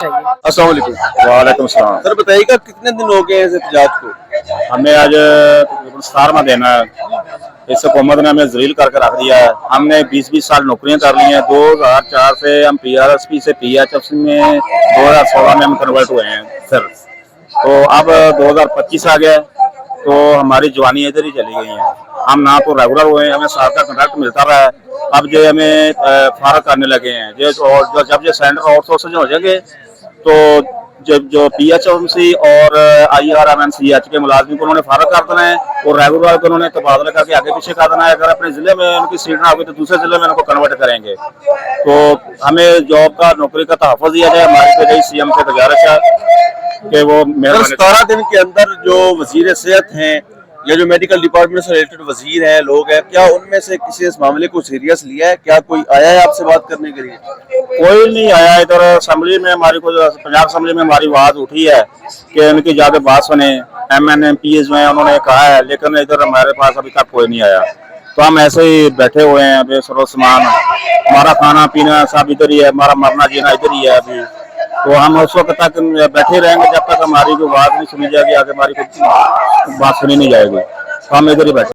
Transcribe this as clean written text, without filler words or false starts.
अस्सलाम वालेकुम। वालेकुम सलाम। सर बताइएगा कितने दिन हो गए इस एहतजाज को? हमें आज तकरीबन 17वां दिन है। इस हुकूमत ने हमें जलील करके रख दिया है। हमने 20-20 साल नौकरियां कर ली हैं। 2004 से हम PRSP से PHF में 2016 में हम कन्वर्ट हुए हैं सर। तो अब 2025 आ गया, तो हमारी जवानी इधर ही चली गई है। हम ना तो रेगुलर हुए हैं, हमें साल का कॉन्ट्रैक्ट मिलता रहा है। अब जो हमें फारग करने लगे हैं जब ये सेंटर आउटसोर्सिंग हो जाएंगे तो जो PHMC और IRMNCH के मुलाजिम को उन्होंने फारग कर देना है और रेगुलर को उन्होंने तबादला करके आगे पीछे कर देना है। अगर अपने जिले में उनकी सीट ना होगी तो दूसरे जिले में उनको कन्वर्ट करेंगे। तो हमें जॉब का नौकरी का तहफ़्फ़ुज़ दिया जाए। हमारी तो यही CM से गुजारिश है कि वो सर 17 दिन के अंदर जो वजीर सेहत हैं या जो मेडिकल डिपार्टमेंट से रिलेटेड वजीर हैं, लोग हैं, क्या उनमें से किसी इस मामले को सीरियस लिया है? क्या कोई आया है आपसे बात करने के लिए? कोई नहीं आया। इधर असेंबली में हमारी को पंजाब असेंबली में हमारी आवाज उठी है कि उनकी जाके बात सुने। MNMPs में उन्होंने कहा है, लेकिन इधर हमारे पास अभी तक कोई नहीं आया। तो हम ऐसे ही बैठे हुए हैं बेसरो सामान। हमारा खाना पीना सब इधर ही है, हमारा मरना जीना इधर ही है अभी। तो हम उस वक्त तक बैठे रहेंगे जब तक हमारी कोई बात नहीं सुनी जाएगी, आगे हमारी कोई बात सुनी नहीं जाएगी। तो हम इधर ही बैठे।